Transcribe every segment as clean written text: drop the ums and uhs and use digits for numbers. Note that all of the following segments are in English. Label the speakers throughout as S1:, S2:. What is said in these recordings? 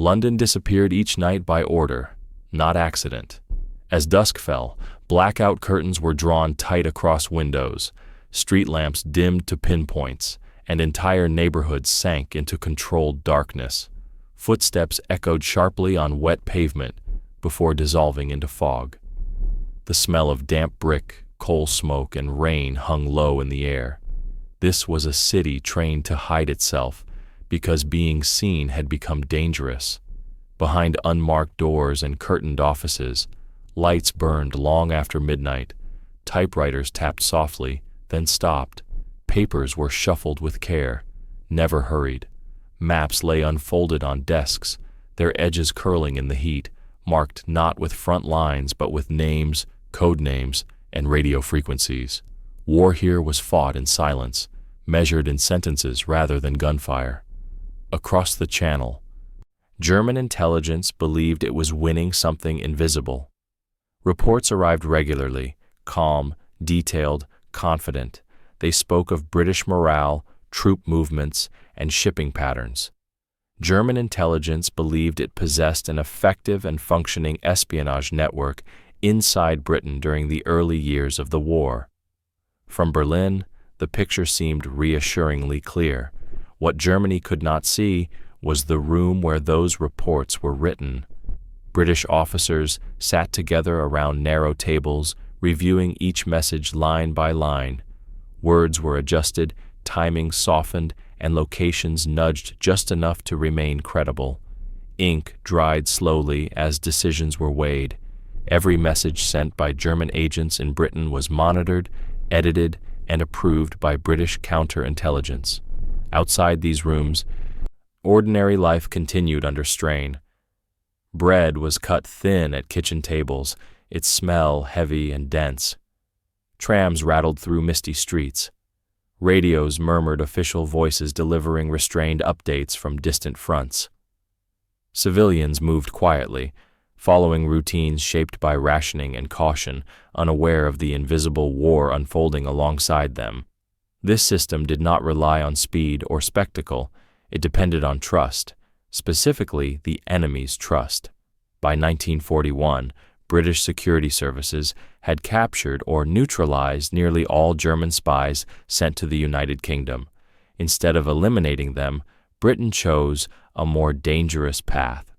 S1: London disappeared each night by order, not accident. As dusk fell, blackout curtains were drawn tight across windows, street lamps dimmed to pinpoints, and entire neighborhoods sank into controlled darkness. Footsteps echoed sharply on wet pavement before dissolving into fog. The smell of damp brick, coal smoke, and rain hung low in the air. This was a city trained to hide itself because being seen had become dangerous. Behind unmarked doors and curtained offices, lights burned long after midnight. Typewriters tapped softly, then stopped. Papers were shuffled with care, never hurried. Maps lay unfolded on desks, their edges curling in the heat, marked not with front lines but with names, code names, and radio frequencies. War here was fought in silence, measured in sentences rather than gunfire. Across the Channel, German intelligence believed it was winning something invisible. Reports arrived regularly, calm, detailed, confident. They spoke of British morale, troop movements, and shipping patterns. German intelligence believed it possessed an effective and functioning espionage network inside Britain during the early years of the war. From Berlin, the picture seemed reassuringly clear. What Germany could not see was the room where those reports were written. British officers sat together around narrow tables, reviewing each message line by line. Words were adjusted, timing softened, and locations nudged just enough to remain credible. Ink dried slowly as decisions were weighed. Every message sent by German agents in Britain was monitored, edited, and approved by British counterintelligence. Outside these rooms, ordinary life continued under strain. Bread was cut thin at kitchen tables, its smell heavy and dense. Trams rattled through misty streets. Radios murmured official voices delivering restrained updates from distant fronts. Civilians moved quietly, following routines shaped by rationing and caution, unaware of the invisible war unfolding alongside them. This system did not rely on speed or spectacle. It depended on trust, specifically the enemy's trust. By 1941, British security services had captured or neutralized nearly all German spies sent to the United Kingdom. Instead of eliminating them, Britain chose a more dangerous path.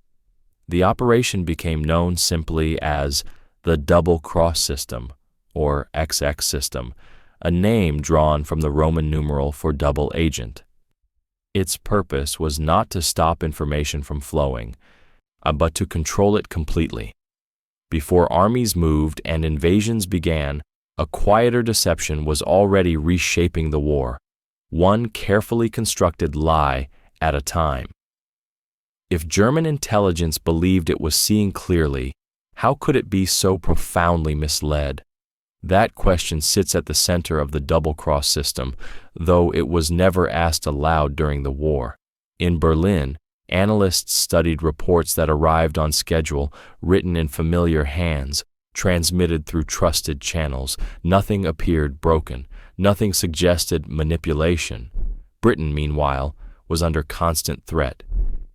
S1: The operation became known simply as the double-cross system, or XX system, a name drawn from the Roman numeral for double agent. Its purpose was not to stop information from flowing, but to control it completely. Before armies moved and invasions began, a quieter deception was already reshaping the war, one carefully constructed lie at a time. If German intelligence believed it was seeing clearly, how could it be so profoundly misled? That question sits at the center of the double-cross system, though it was never asked aloud during the war. In Berlin, analysts studied reports that arrived on schedule, written in familiar hands, transmitted through trusted channels. Nothing appeared broken. Nothing suggested manipulation. Britain, meanwhile, was under constant threat.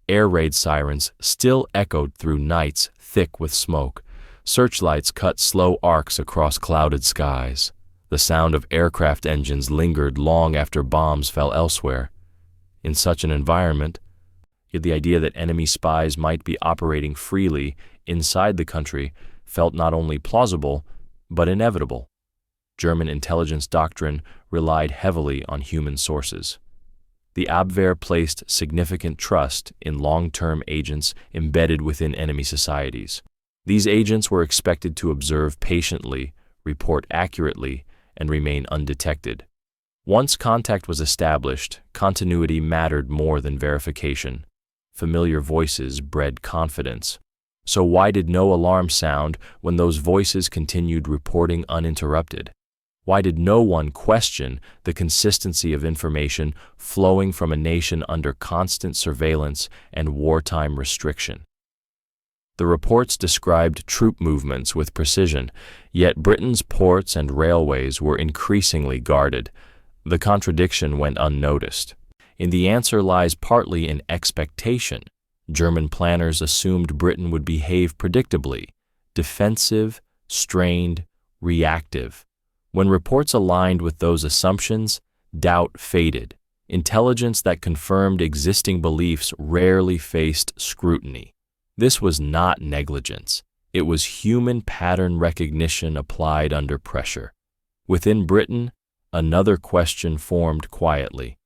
S1: Air raid sirens still echoed through nights thick with smoke. Searchlights cut slow arcs across clouded skies. The sound of aircraft engines lingered long after bombs fell elsewhere. In such an environment, the idea that enemy spies might be operating freely inside the country felt not only plausible, but inevitable. German intelligence doctrine relied heavily on human sources. The Abwehr placed significant trust in long-term agents embedded within enemy societies. These agents were expected to observe patiently, report accurately, and remain undetected. Once contact was established, continuity mattered more than verification. Familiar voices bred confidence. So why did no alarm sound when those voices continued reporting uninterrupted? Why did no one question the consistency of information flowing from a nation under constant surveillance and wartime restriction? The reports described troop movements with precision, yet Britain's ports and railways were increasingly guarded. The contradiction went unnoticed. And the answer lies partly in expectation. German planners assumed Britain would behave predictably, defensive, strained, reactive. When reports aligned with those assumptions, doubt faded. Intelligence that confirmed existing beliefs rarely faced scrutiny. This was not negligence. It was human pattern recognition applied under pressure. Within Britain, another question formed quietly.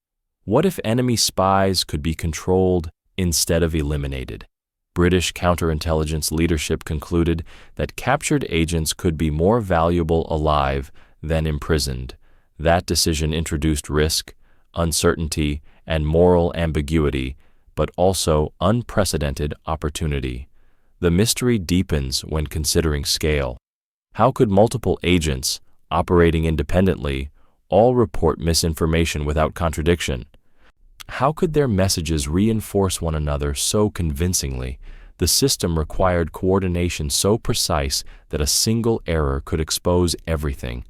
S1: What if enemy spies could be controlled instead of eliminated? British counterintelligence leadership concluded that captured agents could be more valuable alive than imprisoned. That decision introduced risk, uncertainty, and moral ambiguity, but also unprecedented opportunity. The mystery deepens when considering scale. How could multiple agents, operating independently, all report misinformation without contradiction? How could their messages reinforce one another so convincingly? The system required coordination so precise that a single error could expose everything.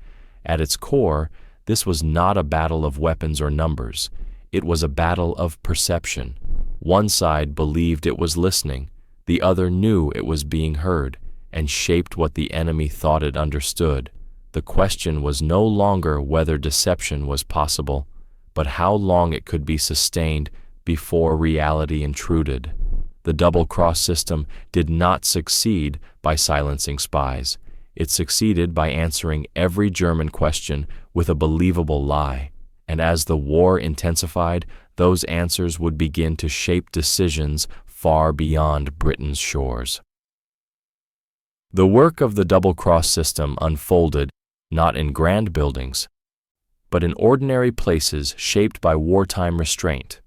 S1: At its core, this was not a battle of weapons or numbers. It was a battle of perception. One side believed it was listening, the other knew it was being heard, and shaped what the enemy thought it understood. The question was no longer whether deception was possible, but how long it could be sustained before reality intruded. The double-cross system did not succeed by silencing spies. It succeeded by answering every German question with a believable lie. And as the war intensified, those answers would begin to shape decisions far beyond Britain's shores. The work of the double-cross system unfolded not in grand buildings, but in ordinary places shaped by wartime restraint.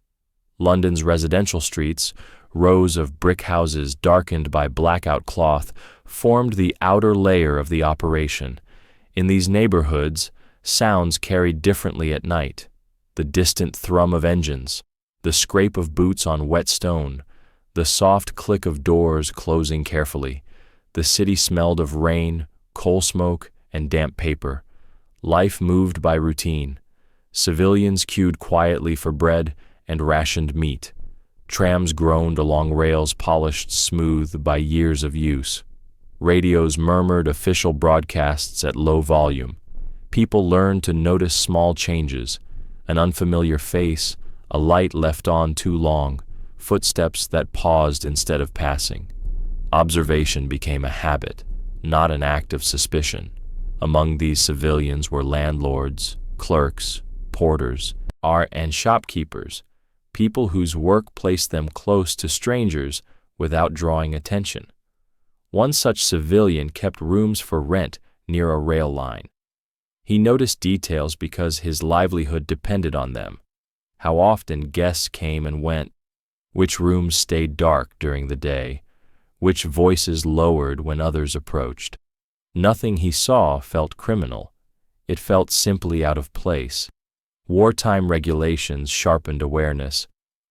S1: London's residential streets, rows of brick houses darkened by blackout cloth, formed the outer layer of the operation. In these neighborhoods, sounds carried differently at night. The distant thrum of engines, the scrape of boots on wet stone, the soft click of doors closing carefully. The city smelled of rain, coal smoke, and damp paper. Life moved by routine. Civilians queued quietly for bread and rationed meat. Trams groaned along rails polished smooth by years of use. Radios murmured official broadcasts at low volume. People learned to notice small changes, an unfamiliar face, a light left on too long, footsteps that paused instead of passing. Observation became a habit, not an act of suspicion. Among these civilians were landlords, clerks, porters, and shopkeepers, people whose work placed them close to strangers without drawing attention. One such civilian kept rooms for rent near a rail line. He noticed details because his livelihood depended on them. How often guests came and went, which rooms stayed dark during the day, which voices lowered when others approached. Nothing he saw felt criminal. It felt simply out of place. Wartime regulations sharpened awareness.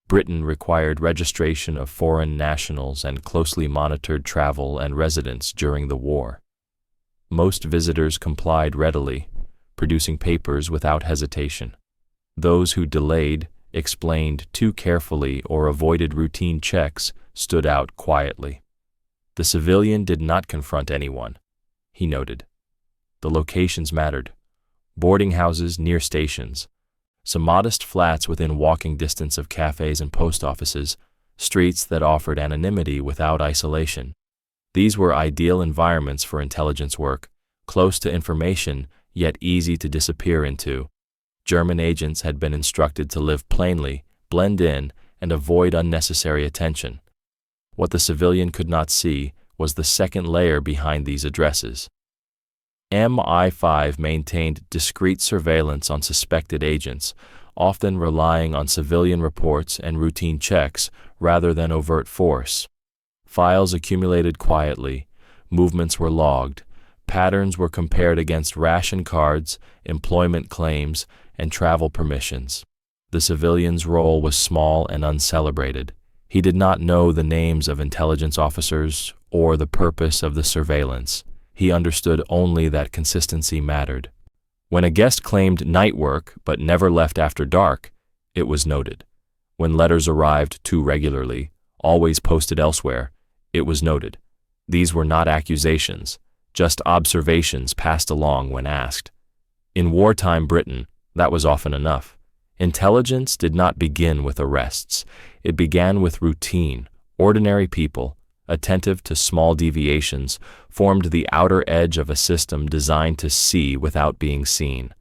S1: Britain required registration of foreign nationals and closely monitored travel and residence during the war. Most visitors complied readily, producing papers without hesitation. Those who delayed, explained too carefully, or avoided routine checks stood out quietly. The civilian did not confront anyone. He noted. The locations mattered. Boarding houses near stations, some modest flats within walking distance of cafes and post offices, streets that offered anonymity without isolation. These were ideal environments for intelligence work, close to information, yet easy to disappear into. German agents had been instructed to live plainly, blend in, and avoid unnecessary attention. What the civilian could not see was the second layer behind these addresses. MI5 maintained discreet surveillance on suspected agents, often relying on civilian reports and routine checks rather than overt force. Files accumulated quietly, movements were logged, patterns were compared against ration cards, employment claims, and travel permissions. The civilian's role was small and uncelebrated. He did not know the names of intelligence officers or the purpose of the surveillance. He understood only that consistency mattered. When a guest claimed night work but never left after dark, it was noted. When letters arrived too regularly, always posted elsewhere, it was noted. These were not accusations, just observations passed along when asked. In wartime Britain, that was often enough. Intelligence did not begin with arrests. It began with routine. Ordinary people, attentive to small deviations, formed the outer edge of a system designed to see without being seen.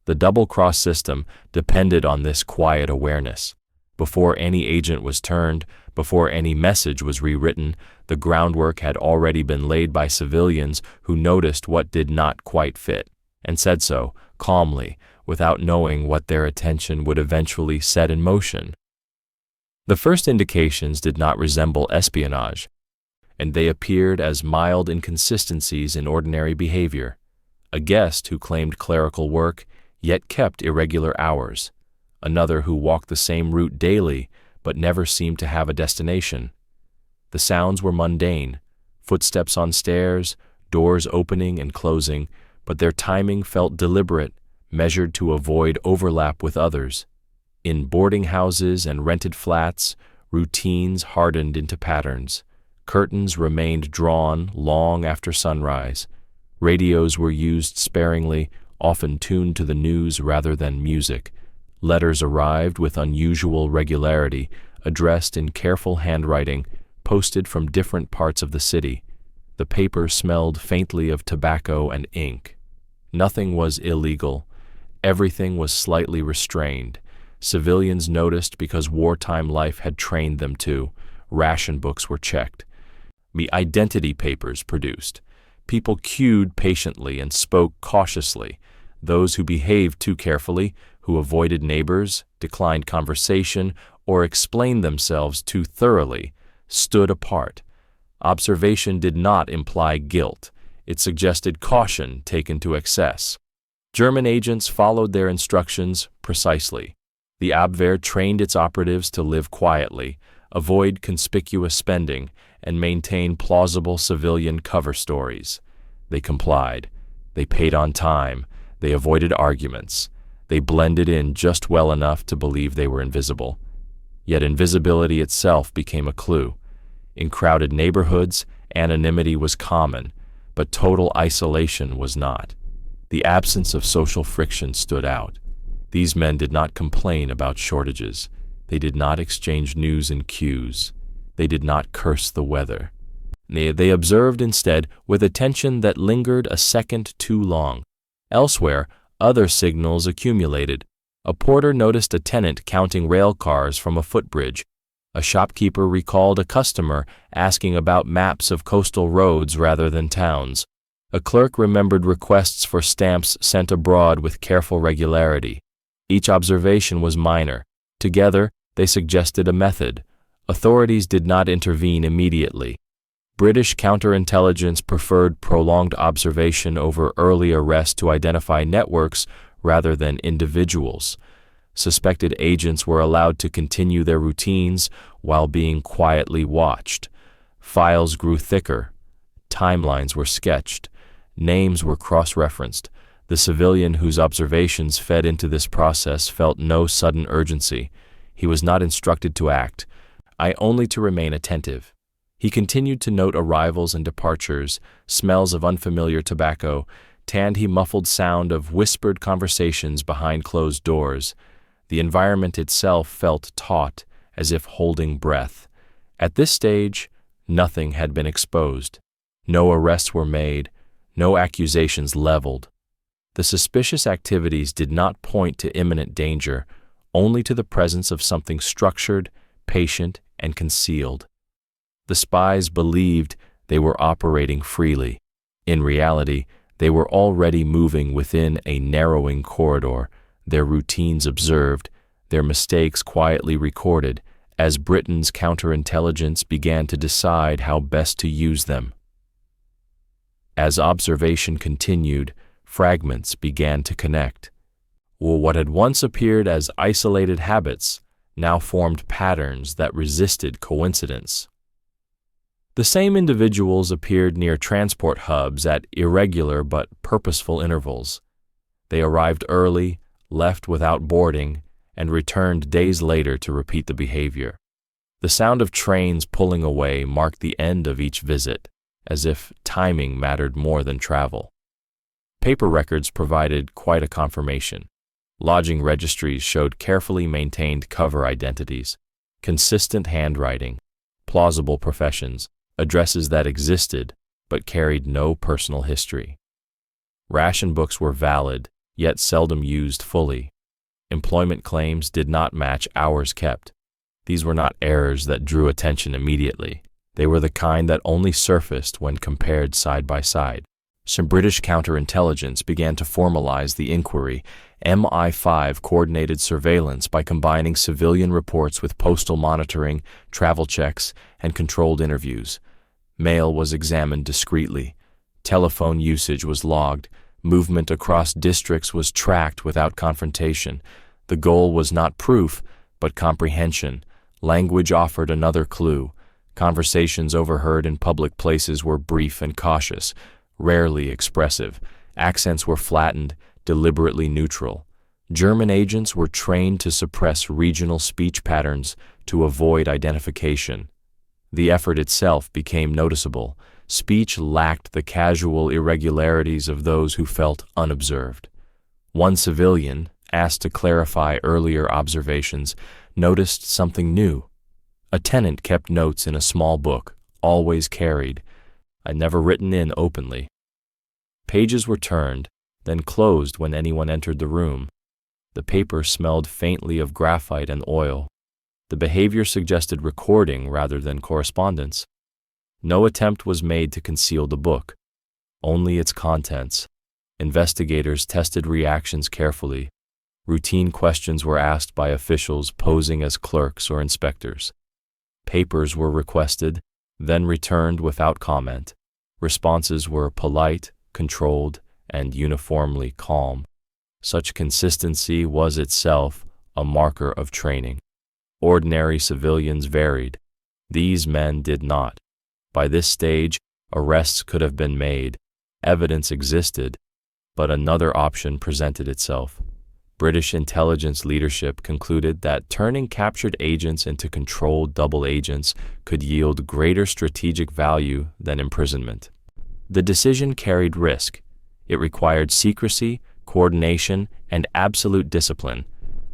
S1: The double-cross system depended on this quiet awareness. Before any agent was turned, before any message was rewritten, the groundwork had already been laid by civilians who noticed what did not quite fit, and said so, calmly, without knowing what their attention would eventually set in motion. The first indications did not resemble espionage, and they appeared as mild inconsistencies in ordinary behavior. A guest who claimed clerical work, yet kept irregular hours. Another who walked the same route daily, but never seemed to have a destination. The sounds were mundane, footsteps on stairs, doors opening and closing, but their timing felt deliberate, measured to avoid overlap with others. In boarding houses and rented flats, routines hardened into patterns. Curtains remained drawn long after sunrise. Radios were used sparingly, often tuned to the news rather than music. Letters arrived with unusual regularity, addressed in careful handwriting, posted from different parts of the city. The paper smelled faintly of tobacco and ink. Nothing was illegal. Everything was slightly restrained. Civilians noticed because wartime life had trained them to. Ration books were checked. Identity papers produced. People queued patiently and spoke cautiously. Those who behaved too carefully, who avoided neighbors, declined conversation, or explained themselves too thoroughly, stood apart. Observation did not imply guilt. It suggested caution taken to excess. German agents followed their instructions precisely. The Abwehr trained its operatives to live quietly, avoid conspicuous spending, and maintain plausible civilian cover stories. They complied. They paid on time. They avoided arguments. They blended in just well enough to believe they were invisible. Yet invisibility itself became a clue. In crowded neighborhoods, anonymity was common, but total isolation was not. The absence of social friction stood out. These men did not complain about shortages. They did not exchange news in queues. They did not curse the weather. They observed instead with attention that lingered a second too long. Elsewhere, other signals accumulated. A porter noticed a tenant counting rail cars from a footbridge. A shopkeeper recalled a customer asking about maps of coastal roads rather than towns. A clerk remembered requests for stamps sent abroad with careful regularity. Each observation was minor. Together, they suggested a method. Authorities did not intervene immediately. British counterintelligence preferred prolonged observation over early arrest to identify networks rather than individuals. Suspected agents were allowed to continue their routines while being quietly watched. Files grew thicker. Timelines were sketched. Names were cross-referenced. The civilian whose observations fed into this process felt no sudden urgency. He was not instructed to act, only to remain attentive. He continued to note arrivals and departures, smells of unfamiliar tobacco, the muffled sound of whispered conversations behind closed doors. The environment itself felt taut, as if holding breath. At this stage, nothing had been exposed. No arrests were made, no accusations leveled. The suspicious activities did not point to imminent danger, only to the presence of something structured, patient, and concealed. The spies believed they were operating freely. In reality, they were already moving within a narrowing corridor, their routines observed, their mistakes quietly recorded, as Britain's counterintelligence began to decide how best to use them. As observation continued, fragments began to connect. What had once appeared as isolated habits now formed patterns that resisted coincidence. The same individuals appeared near transport hubs at irregular but purposeful intervals. They arrived early, left without boarding, and returned days later to repeat the behavior. The sound of trains pulling away marked the end of each visit, as if timing mattered more than travel. Paper records provided quite a confirmation. Lodging registries showed carefully maintained cover identities, consistent handwriting, plausible professions, addresses that existed but carried no personal history. Ration books were valid, yet seldom used fully. Employment claims did not match hours kept. These were not errors that drew attention immediately. They were the kind that only surfaced when compared side by side. Some British counterintelligence began to formalize the inquiry. MI5 coordinated surveillance by combining civilian reports with postal monitoring, travel checks, and controlled interviews. Mail was examined discreetly. Telephone usage was logged. Movement across districts was tracked without confrontation. The goal was not proof, but comprehension. Language offered another clue. Conversations overheard in public places were brief and cautious, rarely expressive. Accents were flattened, deliberately neutral. German agents were trained to suppress regional speech patterns to avoid identification. The effort itself became noticeable. Speech lacked the casual irregularities of those who felt unobserved. One civilian, asked to clarify earlier observations, noticed something new. A tenant kept notes in a small book, always carried, never written in openly. Pages were turned, then closed when anyone entered the room. The paper smelled faintly of graphite and oil. The behavior suggested recording rather than correspondence. No attempt was made to conceal the book, only its contents. Investigators tested reactions carefully. Routine questions were asked by officials posing as clerks or inspectors. Papers were requested, then returned without comment. Responses were polite, controlled, and uniformly calm. Such consistency was itself a marker of training. Ordinary civilians varied. These men did not. By this stage, arrests could have been made. Evidence existed, but another option presented itself. British intelligence leadership concluded that turning captured agents into controlled double agents could yield greater strategic value than imprisonment. The decision carried risk. It required secrecy, coordination, and absolute discipline.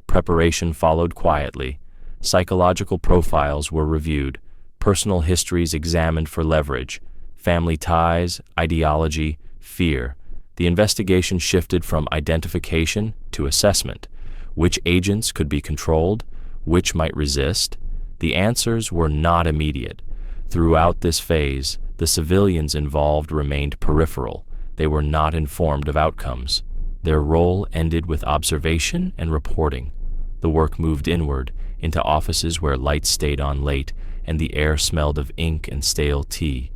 S1: Preparation followed quietly. Psychological profiles were reviewed, personal histories examined for leverage, family ties, ideology, fear. The investigation shifted from identification to assessment. Which agents could be controlled? Which might resist? The answers were not immediate. Throughout this phase, the civilians involved remained peripheral. They were not informed of outcomes. Their role ended with observation and reporting. The work moved inward, into offices where lights stayed on late and the air smelled of ink and stale tea.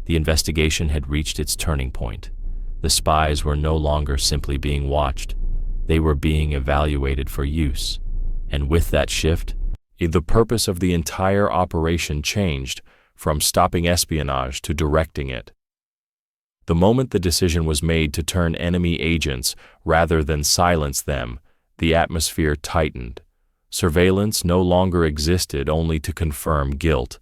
S1: The investigation had reached its turning point. The spies were no longer simply being watched. They were being evaluated for use. And with that shift, the purpose of the entire operation changed from stopping espionage to directing it. The moment the decision was made to turn enemy agents rather than silence them, the atmosphere tightened. Surveillance no longer existed only to confirm guilt.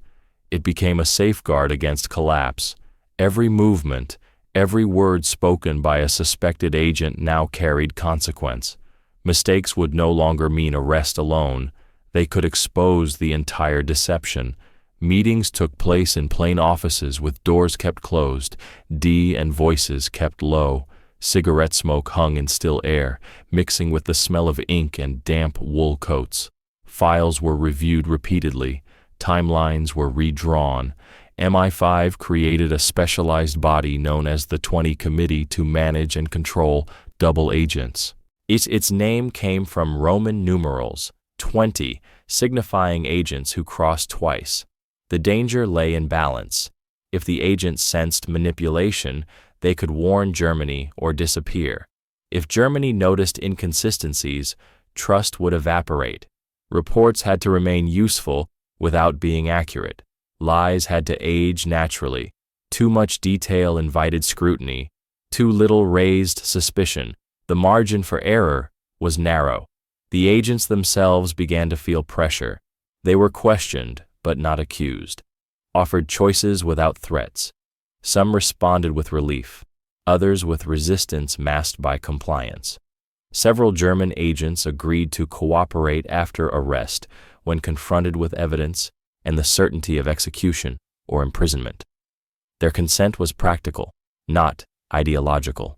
S1: It became a safeguard against collapse. Every movement, every word spoken by a suspected agent now carried consequence. Mistakes would no longer mean arrest alone. They could expose the entire deception. Meetings took place in plain offices with doors kept closed, and voices kept low. Cigarette smoke hung in still air, mixing with the smell of ink and damp wool coats. Files were reviewed repeatedly. Timelines were redrawn. MI5 created a specialized body known as the 20 Committee to manage and control double agents. Its name came from Roman numerals, 20, signifying agents who crossed twice. The danger lay in balance. If the agents sensed manipulation, they could warn Germany or disappear. If Germany noticed inconsistencies, trust would evaporate. Reports had to remain useful without being accurate. Lies had to age naturally. Too much detail invited scrutiny. Too little raised suspicion. The margin for error was narrow. The agents themselves began to feel pressure. They were questioned, but not accused, offered choices without threats. Some responded with relief, others with resistance masked by compliance. Several German agents agreed to cooperate after arrest when confronted with evidence and the certainty of execution or imprisonment. Their consent was practical, not ideological.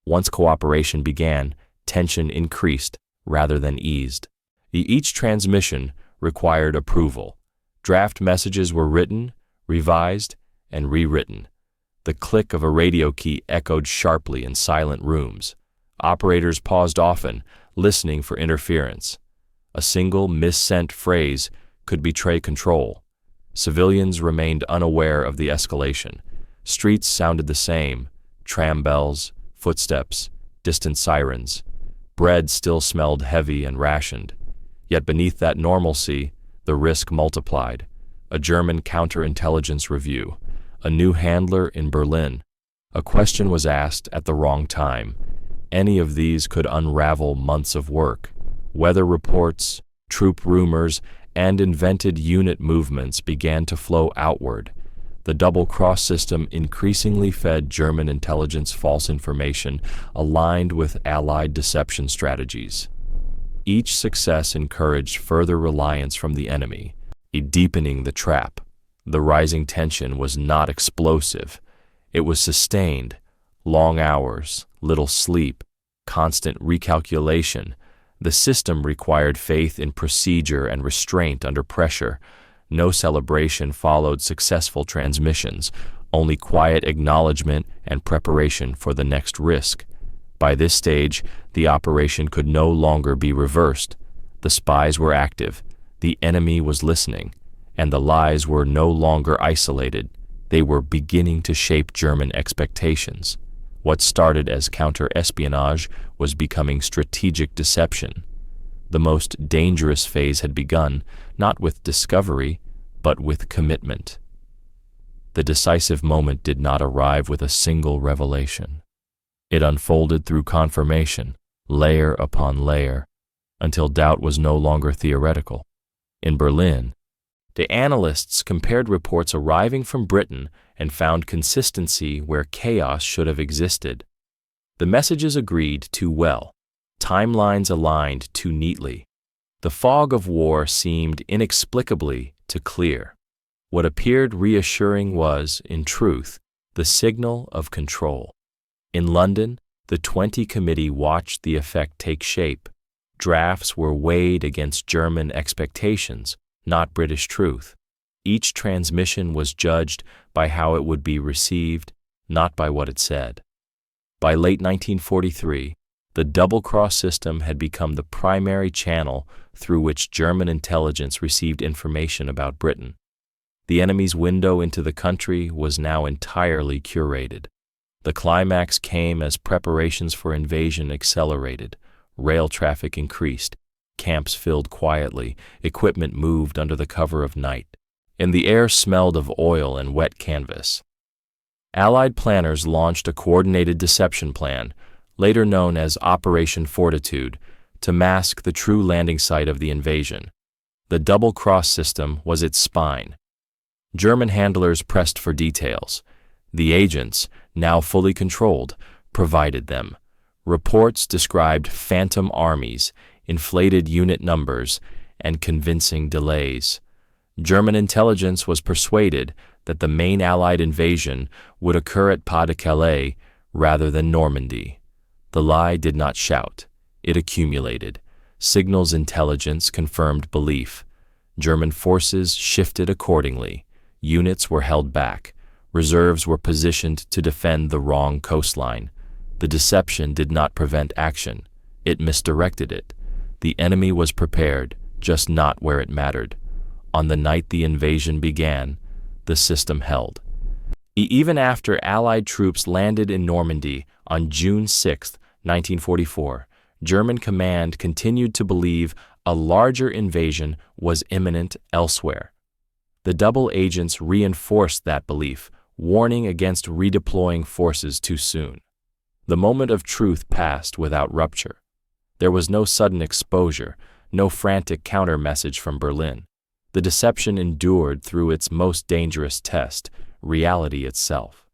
S1: Once cooperation began, tension increased rather than eased. Each transmission required approval. Draft messages were written, revised, and rewritten. The click of a radio key echoed sharply in silent rooms. Operators paused often, listening for interference. A single missent phrase could betray control. Civilians remained unaware of the escalation. Streets sounded the same: tram bells, footsteps, distant sirens. Bread still smelled heavy and rationed. Yet beneath that normalcy, the risk multiplied. A German counterintelligence review. A new handler in Berlin. A question was asked at the wrong time. Any of these could unravel months of work. Weather reports, troop rumors, and invented unit movements began to flow outward. The double-cross system increasingly fed German intelligence false information aligned with Allied deception strategies. Each success encouraged further reliance from the enemy, deepening the trap. The rising tension was not explosive. It was sustained. Long hours, little sleep, constant recalculation. The system required faith in procedure and restraint under pressure. No celebration followed successful transmissions, only quiet acknowledgement and preparation for the next risk. By this stage, the operation could no longer be reversed. The spies were active, the enemy was listening, and the lies were no longer isolated. They were beginning to shape German expectations. What started as counter-espionage was becoming strategic deception. The most dangerous phase had begun, not with discovery, but with commitment. The decisive moment did not arrive with a single revelation. It unfolded through confirmation, layer upon layer, until doubt was no longer theoretical. In Berlin, the analysts compared reports arriving from Britain and found consistency where chaos should have existed. The messages agreed too well. Timelines aligned too neatly. The fog of war seemed inexplicably to clear. What appeared reassuring was, in truth, the signal of control. In London, the 20 committee watched the effect take shape. Drafts were weighed against German expectations, not British truth. Each transmission was judged by how it would be received, not by what it said. By late 1943, the double-cross system had become the primary channel through which German intelligence received information about Britain. The enemy's window into the country was now entirely curated. The climax came as preparations for invasion accelerated. Rail traffic increased. Camps filled quietly. Equipment moved under the cover of night. And the air smelled of oil and wet canvas. Allied planners launched a coordinated deception plan, later known as Operation Fortitude, to mask the true landing site of the invasion. The double-cross system was its spine. German handlers pressed for details. The agents, now fully controlled, provided them. Reports described phantom armies, inflated unit numbers, and convincing delays. German intelligence was persuaded that the main Allied invasion would occur at Pas-de-Calais rather than Normandy. The lie did not shout. It accumulated. Signals intelligence confirmed belief. German forces shifted accordingly. Units were held back. Reserves were positioned to defend the wrong coastline. The deception did not prevent action. It misdirected it. The enemy was prepared, just not where it mattered. On the night the invasion began, the system held. Even after Allied troops landed in Normandy on June 6, 1944, German command continued to believe a larger invasion was imminent elsewhere. The double agents reinforced that belief, warning against redeploying forces too soon. The moment of truth passed without rupture. There was no sudden exposure, no frantic counter-message from Berlin. The deception endured through its most dangerous test, reality itself.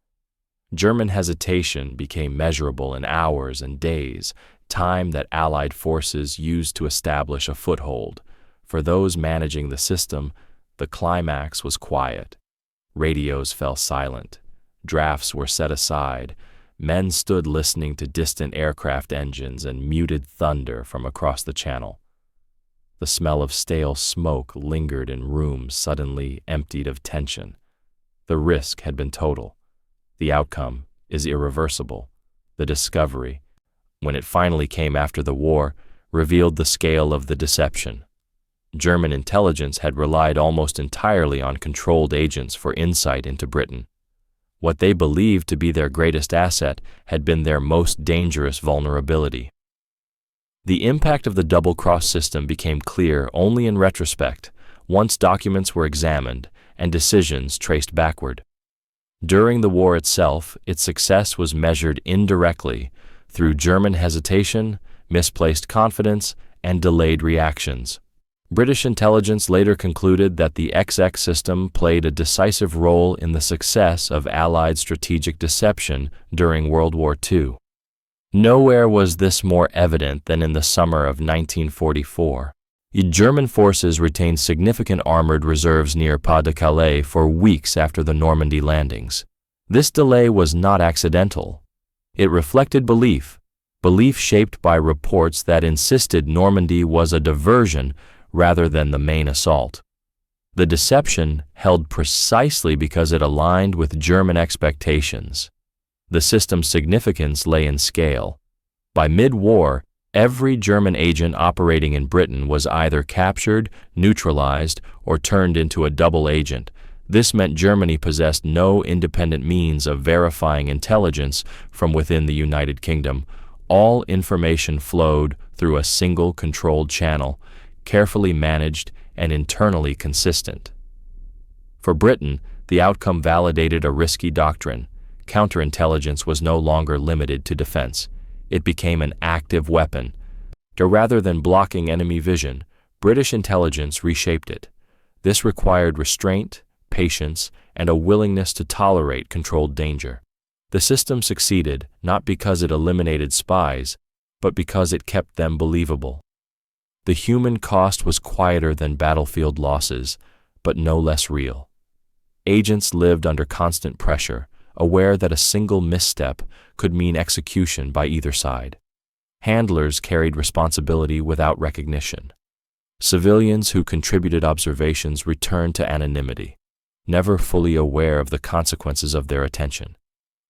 S1: German hesitation became measurable in hours and days, time that Allied forces used to establish a foothold. For those managing the system, the climax was quiet. Radios fell silent. Drafts were set aside. Men stood listening to distant aircraft engines and muted thunder from across the channel. The smell of stale smoke lingered in rooms suddenly emptied of tension. The risk had been total. The outcome is irreversible. The discovery, when it finally came after the war, revealed the scale of the deception. German intelligence had relied almost entirely on controlled agents for insight into Britain. What they believed to be their greatest asset had been their most dangerous vulnerability. The impact of the double-cross system became clear only in retrospect, once documents were examined and decisions traced backward. During the war itself, its success was measured indirectly through German hesitation, misplaced confidence, and delayed reactions. British intelligence later concluded that the XX system played a decisive role in the success of Allied strategic deception during World War II. Nowhere was this more evident than in the summer of 1944. German forces retained significant armored reserves near Pas de Calais for weeks after the Normandy landings. This delay was not accidental. It reflected belief shaped by reports that insisted Normandy was a diversion rather than the main assault. The deception held precisely because it aligned with German expectations. The system's significance lay in scale. By mid-war, every German agent operating in Britain was either captured, neutralized, or turned into a double agent. This meant Germany possessed no independent means of verifying intelligence from within the United Kingdom. All information flowed through a single controlled channel, carefully managed and internally consistent. For Britain, the outcome validated a risky doctrine. Counterintelligence was no longer limited to defense. It became an active weapon. Rather than blocking enemy vision, British intelligence reshaped it. This required restraint, patience, and a willingness to tolerate controlled danger. The system succeeded not because it eliminated spies, but because it kept them believable. The human cost was quieter than battlefield losses, but no less real. Agents lived under constant pressure, aware that a single misstep could mean execution by either side. Handlers carried responsibility without recognition. Civilians who contributed observations returned to anonymity, never fully aware of the consequences of their attention.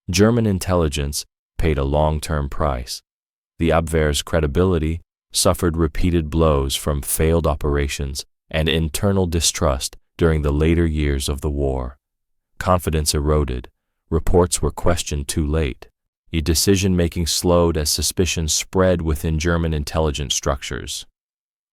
S1: German intelligence paid a long-term price. The Abwehr's credibility suffered repeated blows from failed operations and internal distrust during the later years of the war. Confidence eroded. Reports were questioned too late. Decision-making slowed as suspicion spread within German intelligence structures.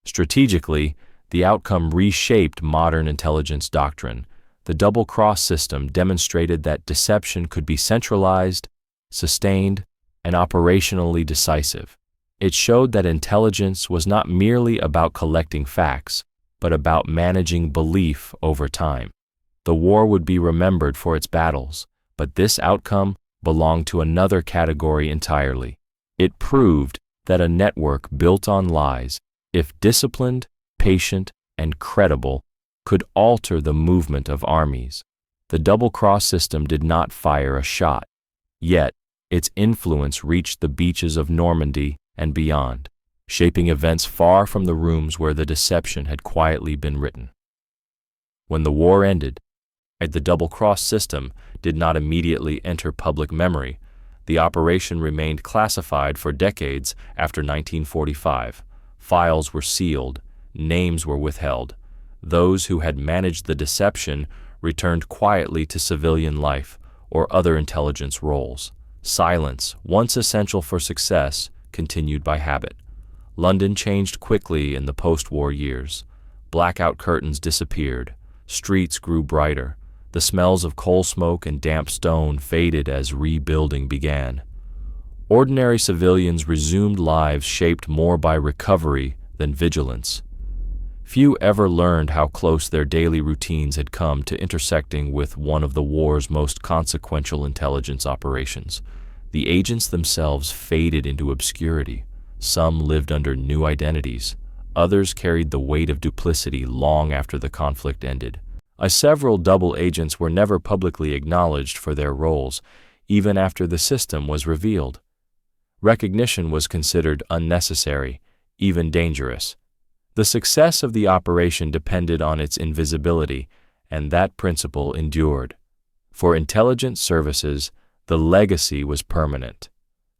S1: Strategically, the outcome reshaped modern intelligence doctrine. The double-cross system demonstrated that deception could be centralized, sustained, and operationally decisive. It showed that intelligence was not merely about collecting facts, but about managing belief over time. The war would be remembered for its battles, but this outcome belonged to another category entirely. It proved that a network built on lies, if disciplined, patient, and credible, could alter the movement of armies. The double-cross system did not fire a shot, yet its influence reached the beaches of Normandy and beyond, shaping events far from the rooms where the deception had quietly been written. When the war ended, the double-cross system did not immediately enter public memory. The operation remained classified for decades after 1945. Files were sealed, names were withheld. Those who had managed the deception returned quietly to civilian life or other intelligence roles. Silence, once essential for success, continued by habit. London changed quickly in the post-war years. Blackout curtains disappeared. Streets grew brighter. The smells of coal smoke and damp stone faded as rebuilding began. Ordinary civilians resumed lives shaped more by recovery than vigilance. Few ever learned how close their daily routines had come to intersecting with one of the war's most consequential intelligence operations. The agents themselves faded into obscurity. Some lived under new identities. Others carried the weight of duplicity long after the conflict ended. Several double agents were never publicly acknowledged for their roles, even after the system was revealed. Recognition was considered unnecessary, even dangerous. The success of the operation depended on its invisibility, and that principle endured. For intelligence services, the legacy was permanent.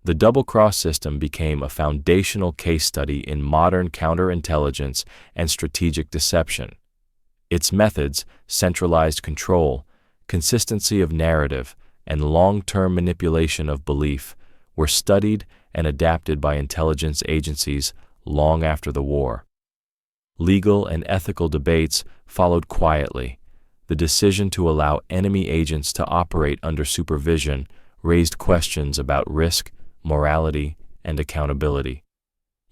S1: The double-cross system became a foundational case study in modern counterintelligence and strategic deception. Its methods, centralized control, consistency of narrative, and long-term manipulation of belief, were studied and adapted by intelligence agencies long after the war. Legal and ethical debates followed quietly. The decision to allow enemy agents to operate under supervision raised questions about risk, morality, and accountability.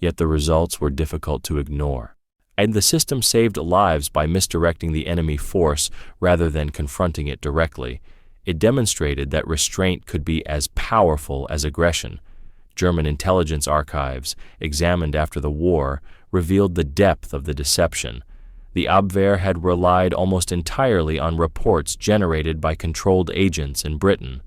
S1: Yet the results were difficult to ignore. And the system saved lives by misdirecting the enemy force rather than confronting it directly. It demonstrated that restraint could be as powerful as aggression. German intelligence archives, examined after the war, revealed the depth of the deception. The Abwehr had relied almost entirely on reports generated by controlled agents in Britain.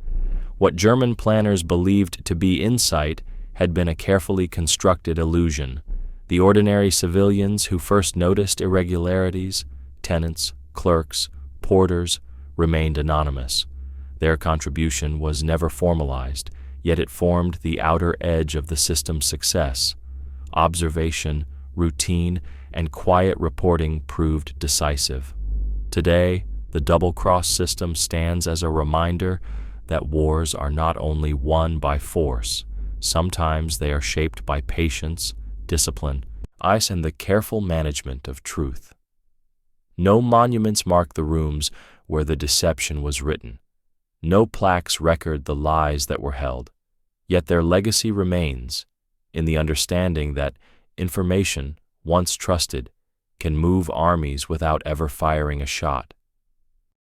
S1: What German planners believed to be insight had been a carefully constructed illusion. The ordinary civilians who first noticed irregularities, tenants, clerks, porters, remained anonymous. Their contribution was never formalized, yet it formed the outer edge of the system's success. Observation, routine, and quiet reporting proved decisive. Today, the double-cross system stands as a reminder that wars are not only won by force. Sometimes they are shaped by patience, discipline, aisa, and the careful management of truth. No monuments mark the rooms where the deception was written. No plaques record the lies that were held. Yet their legacy remains in the understanding that information, once trusted, can move armies without ever firing a shot.